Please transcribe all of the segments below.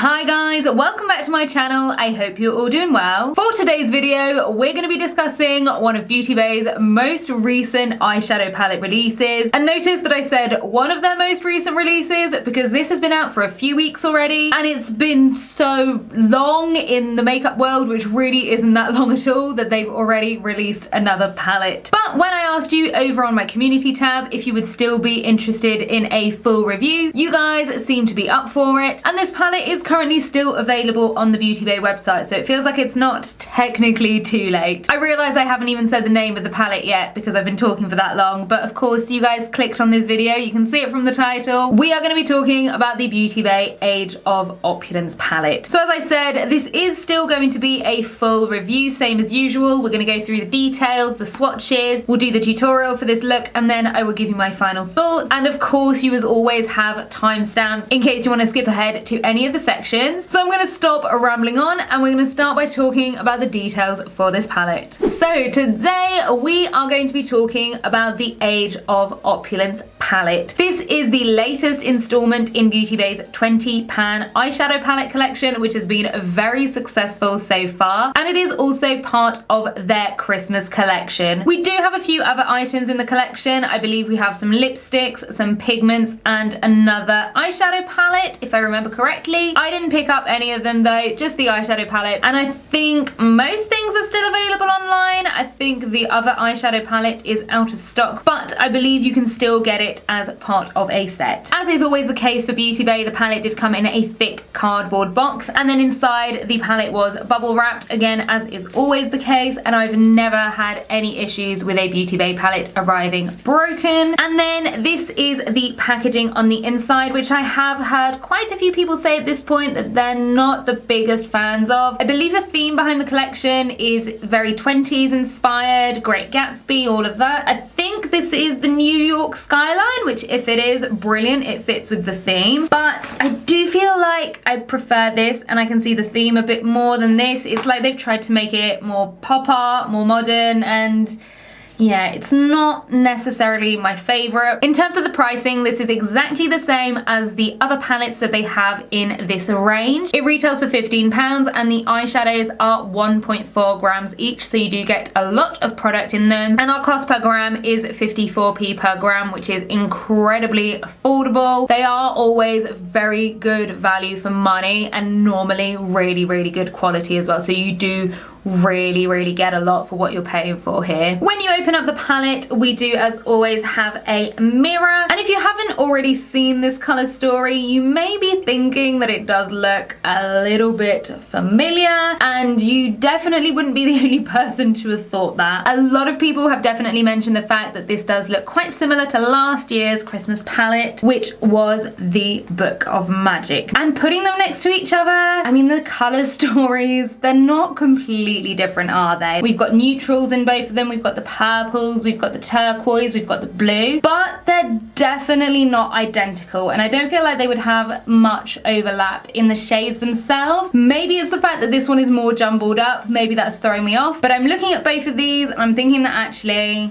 Hi guys, welcome back to my channel. I hope you're all doing well. For today's video, we're going to be discussing one of Beauty Bay's most recent eyeshadow palette releases. And notice that I said one of their most recent releases because this has been out for a few weeks already and it's been so long in the makeup world, which really isn't that long at all, that they've already released another palette. But when I asked you over on my community tab if you would still be interested in a full review, you guys seem to be up for it. And this palette is currently still available on the Beauty Bay website, so it feels like it's not technically too late. I realise I haven't even said the name of the palette yet because I've been talking for that long, but of course you guys clicked on this video, you can see it from the title. We are going to be talking about the Beauty Bay Age of Opulence palette. So as I said, this is still going to be a full review, same as usual. We're going to go through the details, the swatches, we'll do the tutorial for this look, and then I will give you my final thoughts. And of course, you as always have timestamps in case you want to skip ahead to any of the sections. So I'm going to stop rambling on and we're going to start by talking about the details for this palette. So today we are going to be talking about the Age of Opulence palette. This is the latest installment in Beauty Bay's 20 pan eyeshadow palette collection, which has been very successful so far, and it is also part of their Christmas collection. We do have a few other items in the collection. I believe we have some lipsticks, some pigments, and another eyeshadow palette, if I remember correctly. I didn't pick up any of them though, just the eyeshadow palette, and I think most things are still available online. I think the other eyeshadow palette is out of stock, but I believe you can still get it as part of a set. As is always the case for Beauty Bay, the palette did come in a thick cardboard box, and then inside the palette was bubble wrapped, again as is always the case, and I've never had any issues with a Beauty Bay palette arriving broken. And then this is the packaging on the inside, which I have heard quite a few people say at this point that they're not the biggest fans of. I believe the theme behind the collection is very 20s inspired, Great Gatsby, all of that. I think this is the New York skyline, which if it is, brilliant, it fits with the theme. But I do feel like I prefer this, and I can see the theme a bit more than this. It's like they've tried to make it more pop art, more modern, and yeah, it's not necessarily my favorite. In terms of the pricing, this is exactly the same as the other palettes that they have in this range. It retails for £15 and the eyeshadows are 1.4 grams each, so you do get a lot of product in them. And our cost per gram is 54p per gram, which is incredibly affordable. They are always very good value for money and normally really, really good quality as well. So you do really get a lot for what you're paying for here. When you open up the palette, we do as always have a mirror, and if you haven't already seen this color story, you may be thinking that it does look a little bit familiar, and you definitely wouldn't be the only person to have thought that. A lot of people have definitely mentioned the fact that this does look quite similar to last year's Christmas palette, which was the Book of Magic. And putting them next to each other, I mean, the color stories, they're not completely different, are they? We've got neutrals in both of them, we've got the purples, we've got the turquoise, we've got the blue, but they're definitely not identical, and I don't feel like they would have much overlap in the shades themselves. Maybe it's the fact that this one is more jumbled up, maybe that's throwing me off, but I'm looking at both of these and I'm thinking that actually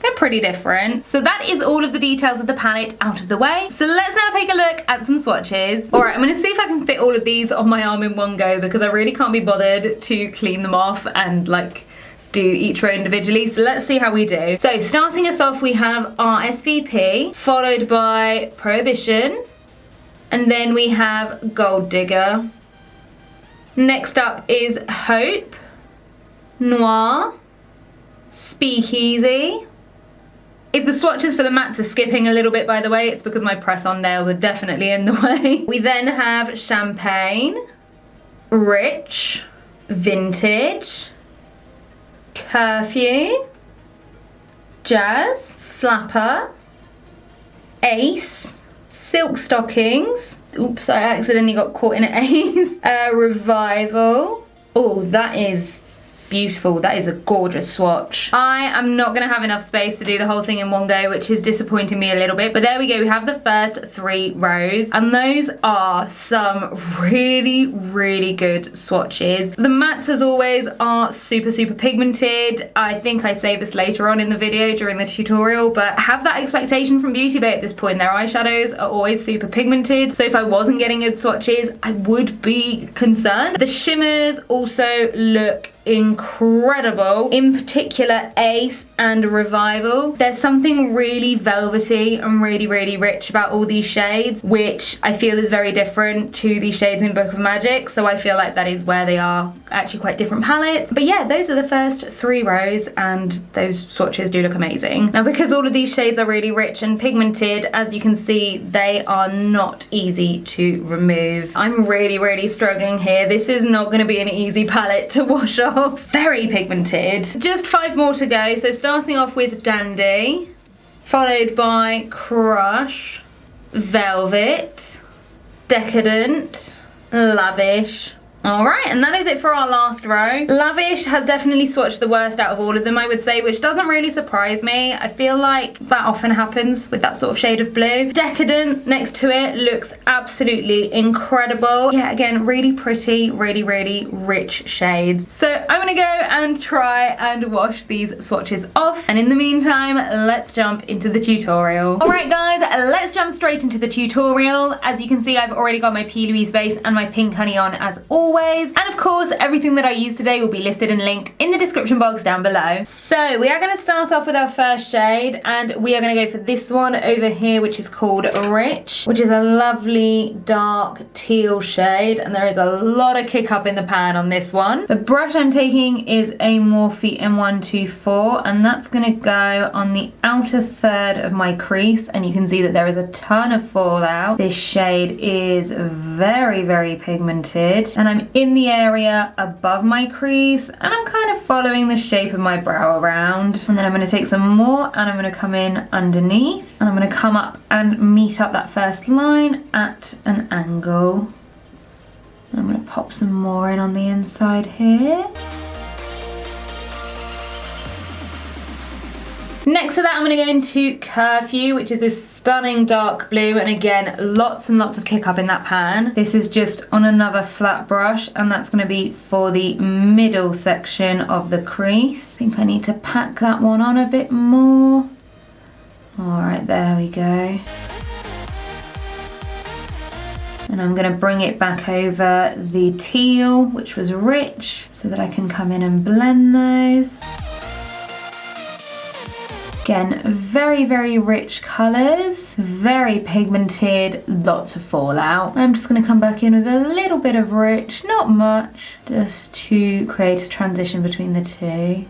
they're pretty different. So that is all of the details of the palette out of the way. So let's now take a look at some swatches. All right, I'm gonna see if I can fit all of these on my arm in one go because I really can't be bothered to clean them off and like do each row individually. So let's see how we do. So starting us off, we have our SVP, followed by Prohibition, and then we have Gold Digger. Next up is Hope, Noir, Speakeasy. If the swatches for the mattes are skipping a little bit, by the way, it's because my press-on nails are definitely in the way. We then have Champagne, Rich, Vintage, Curfew, Jazz, Flapper, Ace, Silk Stockings. Oops, I accidentally got caught in an Ace. Revival. Oh, that is beautiful. That is a gorgeous swatch. I am not gonna have enough space to do the whole thing in one go, which is disappointing me a little bit, but there we go. We have the first 3 rows, and those are some really, really good swatches. The mattes, as always, are super, super pigmented. I think I say this later on in the video during the tutorial, but have that expectation from Beauty Bay at this point. Their eyeshadows are always super pigmented, so if I wasn't getting good swatches, I would be concerned. The shimmers also look incredible, in particular Ace and Revival. There's something really velvety and really, really rich about all these shades, which I feel is very different to the shades in Book of Magic, so I feel like that is where they are actually quite different palettes. But yeah, those are the first 3 rows, and those swatches do look amazing. Now, because all of these shades are really rich and pigmented, as you can see, they are not easy to remove. I'm really, really struggling here. This is not going to be an easy palette to wash off. Very pigmented. Just 5 more to go. So starting off with Dandy, followed by Crush, Velvet, Decadent, Lavish. Alright, and that is it for our last row. Lavish has definitely swatched the worst out of all of them, I would say, which doesn't really surprise me. I feel like that often happens with that sort of shade of blue. Decadent next to it looks absolutely incredible. Yeah, again, really pretty, really, really rich shades. So I'm gonna go and try and wash these swatches off. And in the meantime, let's jump into the tutorial. Alright guys, let's jump straight into the tutorial. As you can see, I've already got my P. Louise base and my pink honey on as always. And of course, everything that I use today will be listed and linked in the description box down below. So we are going to start off with our first shade, and we are going to go for this one over here, which is called Rich, which is a lovely dark teal shade, and there is a lot of kick up in the pan on this one. The brush I'm taking is a Morphe M124, and that's going to go on the outer third of my crease, and you can see that there is a ton of fallout. This shade is very, very pigmented, and I'm in the area above my crease, and I'm kind of following the shape of my brow around. And then I'm going to take some more, and I'm going to come in underneath, and I'm going to come up and meet up that first line at an angle. And I'm going to pop some more in on the inside here. Next to that, I'm going to go into Curfew, which is this stunning dark blue, and again, lots and lots of kick up in that pan. This is just on another flat brush, and that's going to be for the middle section of the crease. I think I need to pack that one on a bit more. Alright, there we go. And I'm going to bring it back over the teal, which was rich, so that I can come in and blend those. Again, very, very rich colours, very pigmented, lots of fallout. I'm just going to come back in with a little bit of rich, not much, just to create a transition between the two.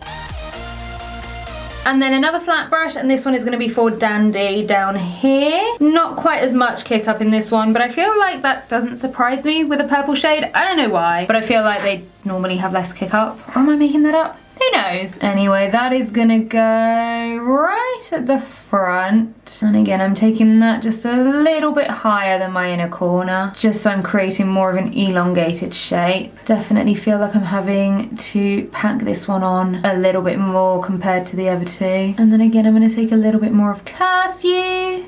And then another flat brush, and this one is going to be for Dandy down here. Not quite as much kick up in this one, but I feel like that doesn't surprise me with a purple shade. I don't know why, but I feel like they normally have less kick up. Or am I making that up? Who knows? Anyway, that is gonna go right at the front. And again, I'm taking that just a little bit higher than my inner corner, just so I'm creating more of an elongated shape. Definitely feel like I'm having to pack this one on a little bit more compared to the other two. And then again, I'm gonna take a little bit more of Curfew.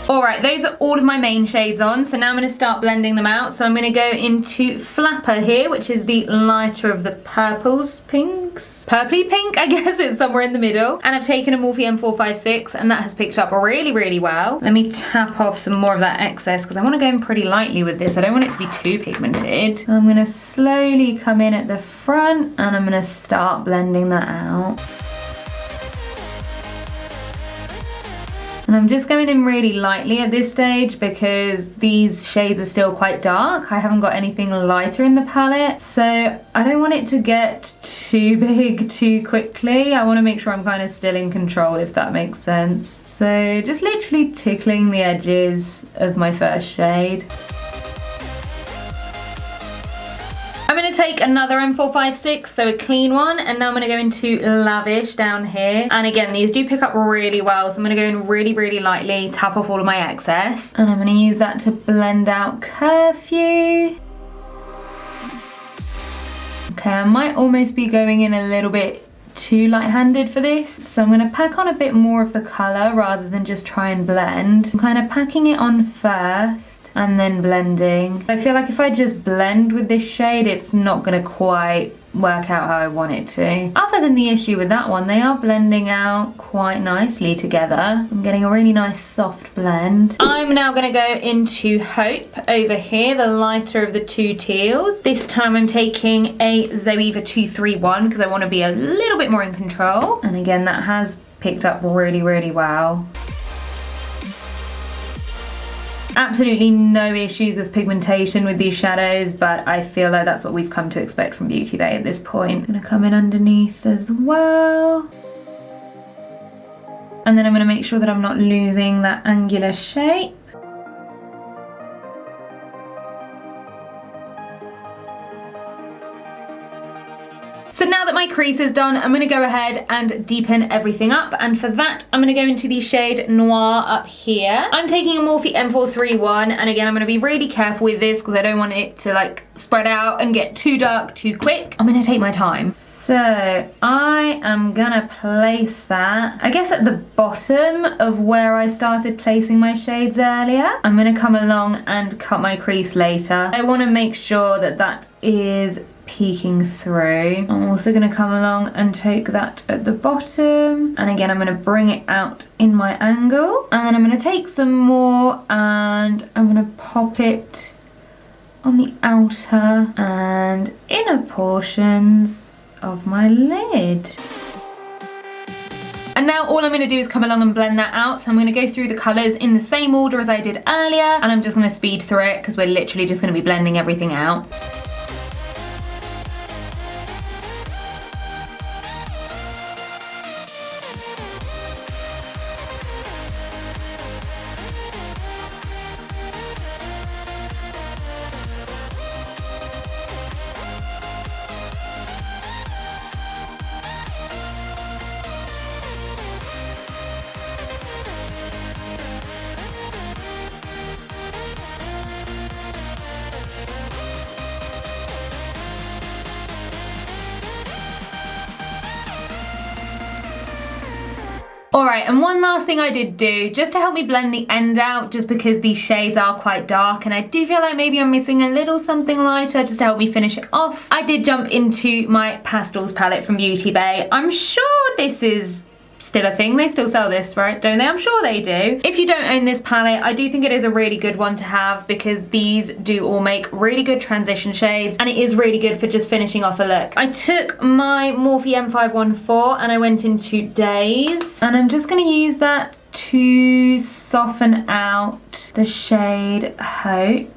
Alright, those are all of my main shades on, so now I'm going to start blending them out. So I'm going to go into Flapper here, which is the lighter of the purples, pinks. Purpley pink, I guess, it's somewhere in the middle. And I've taken a Morphe M456, and that has picked up really, really well. Let me tap off some more of that excess, because I want to go in pretty lightly with this. I don't want it to be too pigmented. So I'm going to slowly come in at the front, and I'm going to start blending that out. And I'm just going in really lightly at this stage because these shades are still quite dark. I haven't got anything lighter in the palette, so I don't want it to get too big too quickly. I want to make sure I'm kind of still in control, if that makes sense. So just literally tickling the edges of my first shade. I'm going to take another M456, so a clean one, and now I'm going to go into Lavish down here. And again, these do pick up really well, so I'm going to go in really, really lightly, tap off all of my excess. And I'm going to use that to blend out Curfew. Okay, I might almost be going in a little bit too light-handed for this, so I'm going to pack on a bit more of the colour rather than just try and blend. I'm kind of packing it on first and then blending. I feel like if I just blend with this shade, it's not going to quite work out how I want it to. Other than the issue with that one, they are blending out quite nicely together. I'm getting a really nice soft blend. I'm now going to go into Hope over here, the lighter of the two teals. This time I'm taking a Zoeva 231 because I want to be a little bit more in control. And again, that has picked up really, really well. Absolutely no issues with pigmentation with these shadows, but I feel like that's what we've come to expect from Beauty Bay at this point. I'm gonna come in underneath as well. And then I'm gonna make sure that I'm not losing that angular shape. So now that my crease is done, I'm going to go ahead and deepen everything up, and for that I'm going to go into the shade Noir up here. I'm taking a Morphe M431, and again I'm going to be really careful with this because I don't want it to like spread out and get too dark too quick. I'm going to take my time. So I am going to place that, I guess, at the bottom of where I started placing my shades earlier. I'm going to come along and cut my crease later. I want to make sure that that is peeking through. I'm also going to come along and take that at the bottom, and again I'm going to bring it out in my angle, and then I'm going to take some more and I'm going to pop it on the outer and inner portions of my lid. And now all I'm going to do is come along and blend that out. So I'm going to go through the colours in the same order as I did earlier, and I'm just going to speed through it because we're literally just going to be blending everything out. Alright, and one last thing I did do, just to help me blend the end out, just because these shades are quite dark and I do feel like maybe I'm missing a little something lighter just to help me finish it off. I did jump into my Pastels palette from Beauty Bay. I'm sure this is still a thing. They still sell this, right? Don't they? I'm sure they do. If you don't own this palette, I do think it is a really good one to have because these do all make really good transition shades, and it is really good for just finishing off a look. I took my Morphe M514 and I went into Days, and I'm just going to use that to soften out the shade Hope.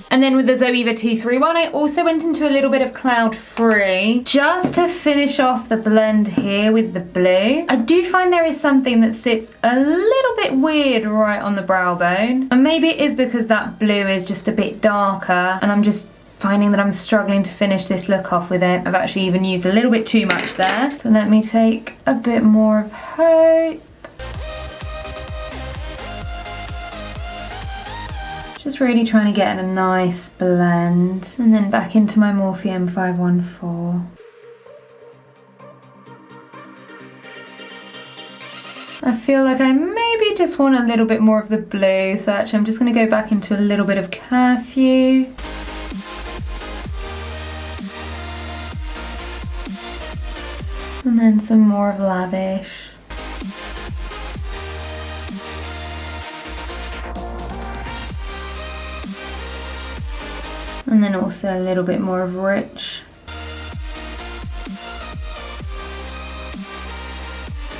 And then with the Zoeva 231, I also went into a little bit of Cloud Free just to finish off the blend here with the blue. I do find there is something that sits a little bit weird right on the brow bone. And maybe it is because that blue is just a bit darker and I'm just finding that I'm struggling to finish this look off with it. I've actually even used a little bit too much there. So let me take a bit more of Hope. Just really trying to get a nice blend. And then back into my Morphe M514. I feel like I maybe just want a little bit more of the blue, so actually I'm just going to go back into a little bit of Curfew. And then some more of Lavish. And then also a little bit more of Rich.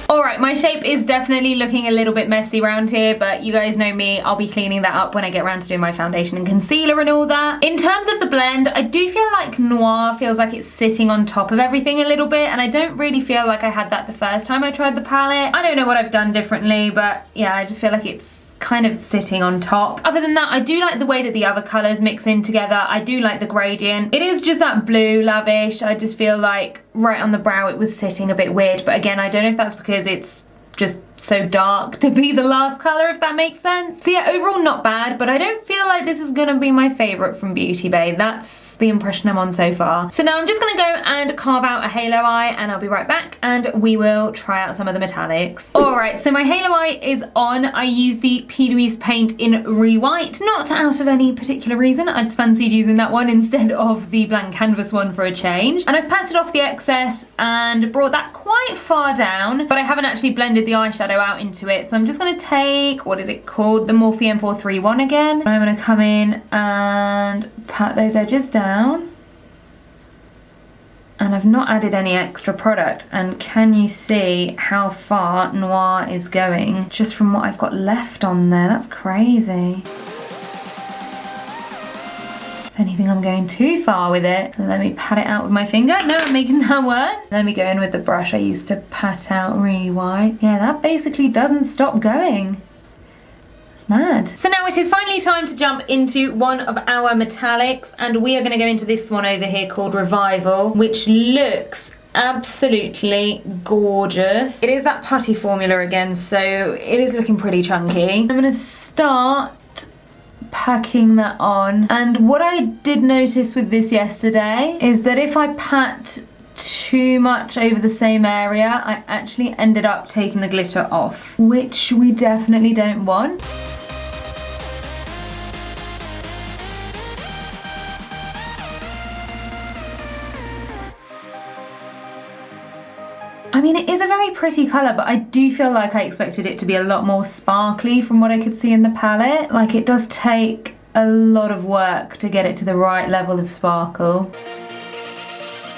Alright, my shape is definitely looking a little bit messy around here, but you guys know me, I'll be cleaning that up when I get around to doing my foundation and concealer and all that. In terms of the blend, I do feel like Noir feels like it's sitting on top of everything a little bit, and I don't really feel like I had that the first time I tried the palette. I don't know what I've done differently, but yeah, I just feel like it's kind of sitting on top. Other than that, I do like the way that the other colours mix in together. I do like the gradient. It is just that blue Lavish. I just feel like right on the brow it was sitting a bit weird, but again, I don't know if that's because it's just so dark to be the last colour, if that makes sense. So yeah, overall not bad, but I don't feel like this is gonna be my favourite from Beauty Bay. That's the impression I'm on so far. So now I'm just gonna go and carve out a halo eye, and I'll be right back and we will try out some of the metallics. Alright, so my halo eye is on. I used the P. Louise paint in Re-White, not out of any particular reason. I just fancied using that one instead of the blank canvas one for a change. And I've patted off the excess and brought that quite far down, but I haven't actually blended the eyeshadow out into it. So I'm just gonna take, what is it called? The Morphe M431 again. I'm gonna come in and pat those edges down. And I've not added any extra product, and can you see how far Noir is going just from what I've got left on there? That's crazy. If anything, I'm going too far with it. So let me pat it out with my finger. No, I'm making that worse. Let me go in with the brush I used to pat out Re-White. Yeah, that basically doesn't stop going. It's mad. So now it is finally time to jump into one of our metallics, and we are going to go into this one over here called Revival, which looks absolutely gorgeous. It is that putty formula again, so it is looking pretty chunky. I'm going to start packing that on, and what I did notice with this yesterday is that if I pat too much over the same area, I actually ended up taking the glitter off, which we definitely don't want. I mean, it is a very pretty colour, but I do feel like I expected it to be a lot more sparkly from what I could see in the palette. Like, it does take a lot of work to get it to the right level of sparkle.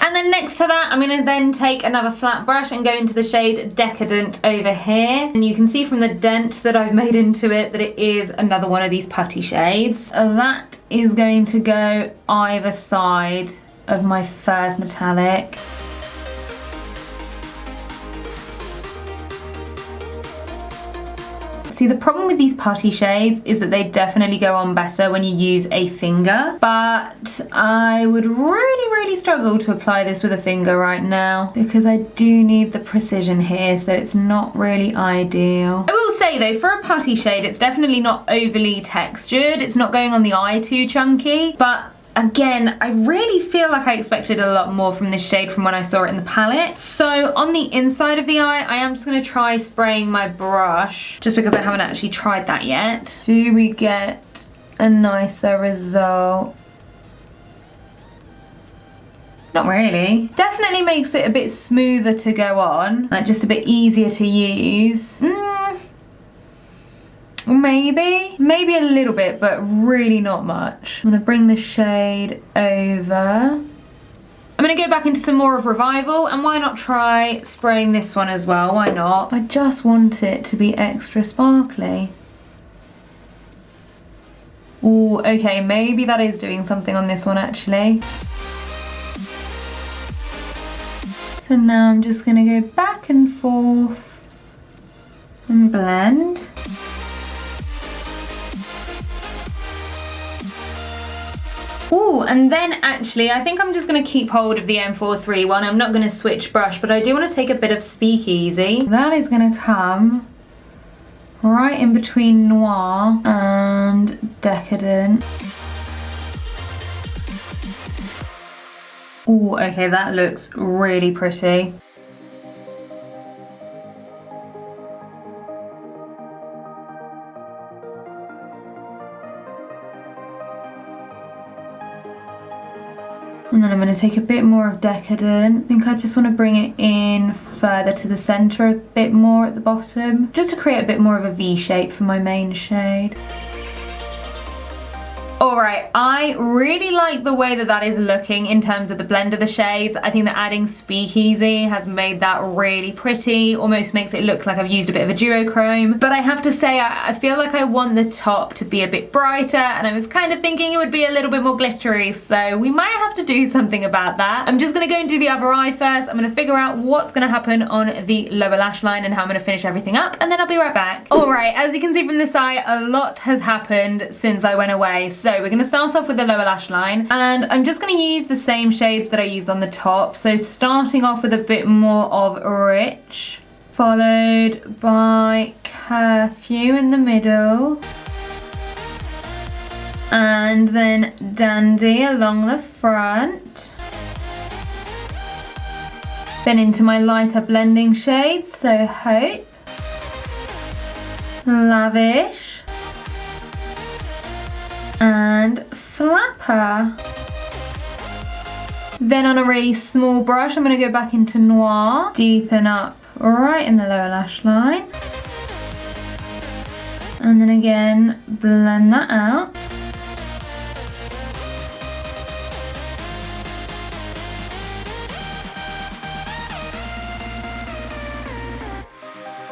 And then next to that, I'm going to then take another flat brush and go into the shade Decadent over here. And you can see from the dent that I've made into it that it is another one of these putty shades. That is going to go either side of my first metallic. See, the problem with these putty shades is that they definitely go on better when you use a finger, but I would really struggle to apply this with a finger right now because I do need the precision here, so it's not really ideal. I will say though, for a putty shade, it's definitely not overly textured. It's not going on the eye too chunky, but again, I really feel like I expected a lot more from this shade from when I saw it in the palette. So on the inside of the eye, I am just going to try spraying my brush, just because I haven't actually tried that yet. Do we get a nicer result? Not really. Definitely makes it a bit smoother to go on, like just a bit easier to use. Maybe a little bit, but really not much. I'm gonna bring the shade over. I'm gonna go back into some more of Revival, and why not try spraying this one as well? Why not? I just want it to be extra sparkly. Ooh, okay, maybe that is doing something on this one actually. So now I'm just gonna go back and forth and blend. Ooh, and then actually, I think I'm just going to keep hold of the M431. I'm not going to switch brush, but I do want to take a bit of Speakeasy. That is going to come right in between Noir and Decadent. Ooh, okay, that looks really pretty. And then I'm going to take a bit more of Decadent. I think I just want to bring it in further to the centre a bit more at the bottom, just to create a bit more of a V shape for my main shade. Alright, I really like the way that that is looking in terms of the blend of the shades. I think that adding Speakeasy has made that really pretty, almost makes it look like I've used a bit of a duochrome. But I have to say, I feel like I want the top to be a bit brighter, and I was kind of thinking it would be a little bit more glittery, so we might have to do something about that. I'm just going to go and do the other eye first. I'm going to figure out what's going to happen on the lower lash line and how I'm going to finish everything up, and then I'll be right back. Alright, as you can see from this eye, a lot has happened since I went away. So we're going to start off with the lower lash line, and I'm just going to use the same shades that I used on the top. So starting off with a bit more of Rich followed by Curfew in the middle, and then Dandy along the front. Then into my lighter blending shades, so Hope, Lavish, and Flapper. Then on a really small brush, I'm going to go back into Noir, deepen up right in the lower lash line, and then again blend that out.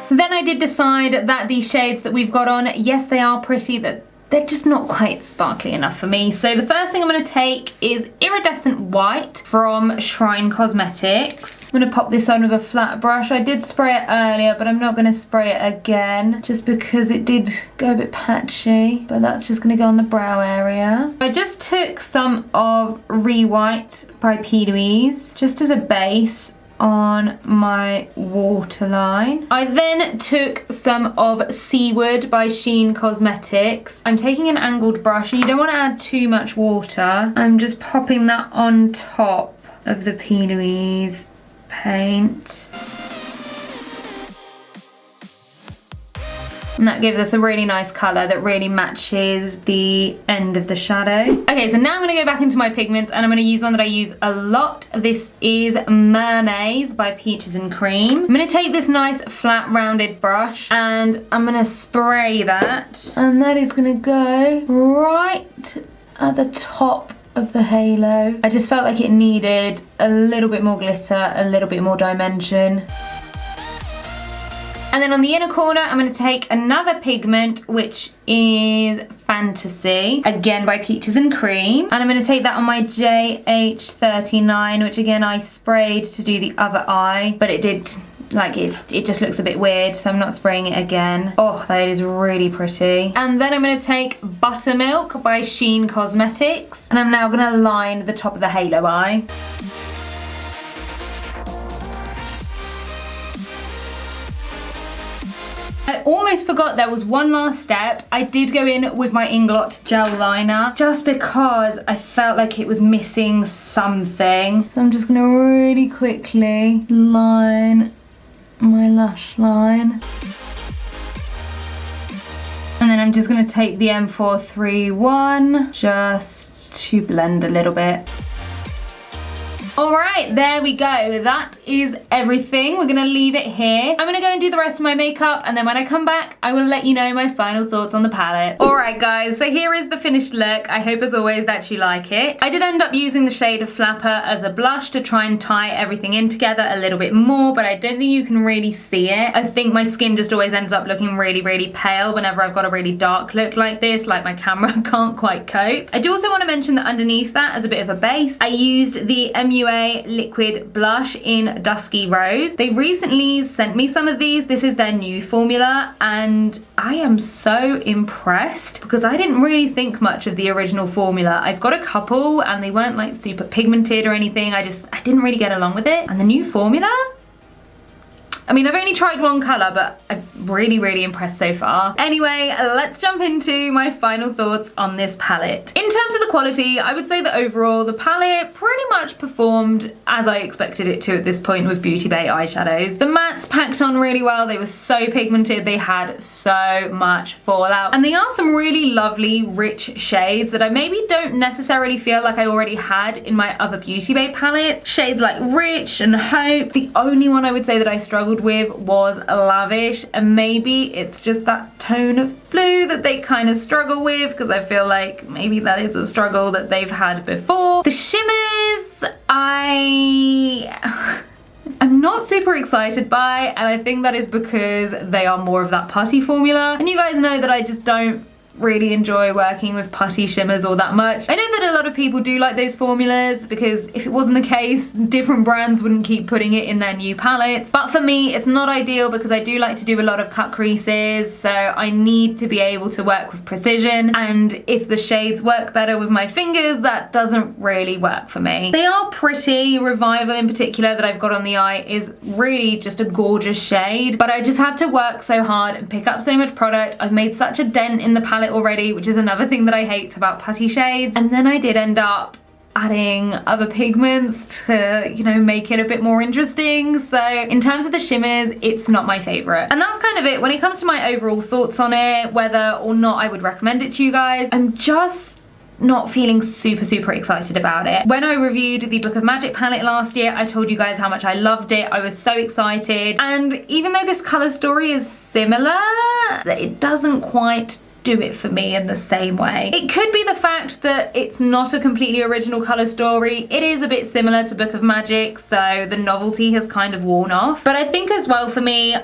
Then I did decide that these shades that we've got on, yes, they are pretty, but they're just not quite sparkly enough for me. So the first thing I'm going to take is Iridescent White from Shrine Cosmetics. I'm going to pop this on with a flat brush. I did spray it earlier, but I'm not going to spray it again just because it did go a bit patchy, but that's just going to go on the brow area. I just took some of Re-White by P. Louise just as a base on my waterline. I then took some of Seawood by Sheen Cosmetics. I'm taking an angled brush, and you don't want to add too much water. I'm just popping that on top of the P. Louise paint. And that gives us a really nice colour that really matches the end of the shadow. Okay, so now I'm going to go back into my pigments, and I'm going to use one that I use a lot. This is Mermaids by Peaches and Cream. I'm going to take this nice flat rounded brush, and I'm going to spray that. And that is going to go right at the top of the halo. I just felt like it needed a little bit more glitter, a little bit more dimension. And then on the inner corner, I'm going to take another pigment, which is Fantasy, again by Peaches and Cream. And I'm going to take that on my JH39, which again I sprayed to do the other eye, but it did, like, it just looks a bit weird, so I'm not spraying it again. Oh, that is really pretty. And then I'm going to take Buttermilk by Sheen Cosmetics, and I'm now going to line the top of the halo eye. I almost forgot there was one last step. I did go in with my Inglot gel liner just because I felt like it was missing something. So I'm just gonna really quickly line my lash line. And then I'm just gonna take the M431 just to blend a little bit. All right, there we go. That is everything. We're gonna leave it here. I'm gonna go and do the rest of my makeup, and then when I come back, I will let you know my final thoughts on the palette. All right, guys, so here is the finished look. I hope, as always, that you like it. I did end up using the shade of Flapper as a blush to try and tie everything in together a little bit more, but I don't think you can really see it. I think my skin just always ends up looking really, really pale whenever I've got a really dark look like this, like my camera can't quite cope. I do also want to mention that underneath that, as a bit of a base, I used the MUA liquid blush in Dusky Rose. They recently sent me some of these. This is their new formula, and I am so impressed because I didn't really think much of the original formula. I've got a couple and they weren't like super pigmented or anything. I didn't really get along with it. And the new formula, I mean, I've only tried one colour, but I'm really, really impressed so far. Anyway, let's jump into my final thoughts on this palette. In terms of the quality, I would say that overall the palette pretty much performed as I expected it to at this point with Beauty Bay eyeshadows. The mattes packed on really well. They were so pigmented. They had so much fallout. And they are some really lovely, rich shades that I maybe don't necessarily feel like I already had in my other Beauty Bay palettes. Shades like Rich and Hope. The only one I would say that I struggled with was Lavish, and maybe it's just that tone of blue that they kind of struggle with, because I feel like maybe that is a struggle that they've had before. The shimmers, I'm not super excited by, and I think that is because they are more of that putty formula, and you guys know that I just don't really enjoy working with putty shimmers all that much. I know that a lot of people do like those formulas because if it wasn't the case, different brands wouldn't keep putting it in their new palettes. But for me, it's not ideal because I do like to do a lot of cut creases, so I need to be able to work with precision, and if the shades work better with my fingers, that doesn't really work for me. They are pretty. Revival in particular that I've got on the eye is really just a gorgeous shade, but I just had to work so hard and pick up so much product. I've made such a dent in the palette already, which is another thing that I hate about putty shades. And then I did end up adding other pigments to, you know, make it a bit more interesting. So in terms of the shimmers, it's not my favorite. And that's kind of it. When it comes to my overall thoughts on it, whether or not I would recommend it to you guys, I'm just not feeling super excited about it. When I reviewed the Book of Magic palette last year, I told you guys how much I loved it. I was so excited. And even though this color story is similar, it doesn't quite do it for me in the same way. It could be the fact that it's not a completely original color story. It is a bit similar to Book of Magic, so the novelty has kind of worn off. But I think as well for me,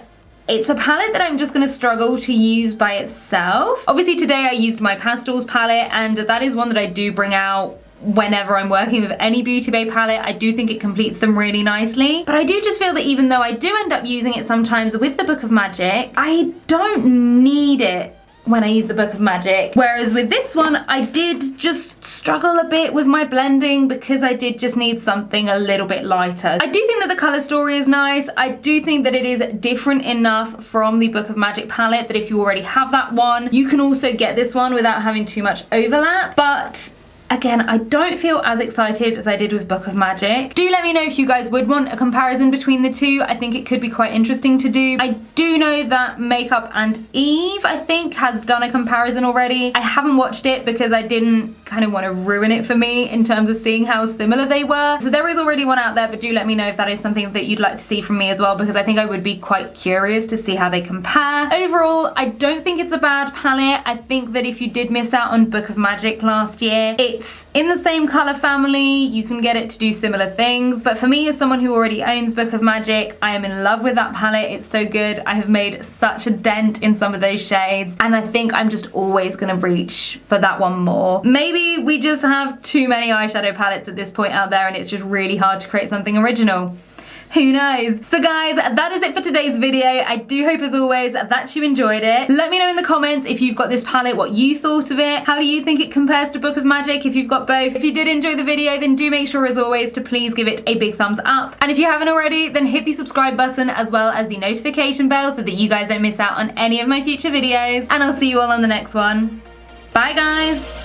it's a palette that I'm just going to struggle to use by itself. Obviously today I used my Pastels palette, and that is one that I do bring out whenever I'm working with any Beauty Bay palette. I do think it completes them really nicely. But I do just feel that even though I do end up using it sometimes with the Book of Magic, I don't need it when I use the Book of Magic. Whereas with this one, I did just struggle a bit with my blending because I did just need something a little bit lighter. I do think that the color story is nice. I do think that it is different enough from the Book of Magic palette that if you already have that one, you can also get this one without having too much overlap. But again, I don't feel as excited as I did with Book of Magic. Do let me know if you guys would want a comparison between the two. I think it could be quite interesting to do. I do know that Makeup and Eve, I think, has done a comparison already. I haven't watched it because I didn't kind of want to ruin it for me in terms of seeing how similar they were. So there is already one out there, but do let me know if that is something that you'd like to see from me as well, because I think I would be quite curious to see how they compare. Overall, I don't think it's a bad palette. I think that if you did miss out on Book of Magic last year, it's in the same color family. You can get it to do similar things. But for me, as someone who already owns Book of Magic, I am in love with that palette. It's so good. I have made such a dent in some of those shades, and I think I'm just always gonna reach for that one more. Maybe we just have too many eyeshadow palettes at this point out there and it's just really hard to create something original. Who knows? So guys, that is it for today's video. I do hope as always that you enjoyed it. Let me know in the comments if you've got this palette, what you thought of it. How do you think it compares to Book of Magic if you've got both? If you did enjoy the video, then do make sure as always to please give it a big thumbs up. And if you haven't already, then hit the subscribe button as well as the notification bell so that you guys don't miss out on any of my future videos. And I'll see you all on the next one. Bye guys!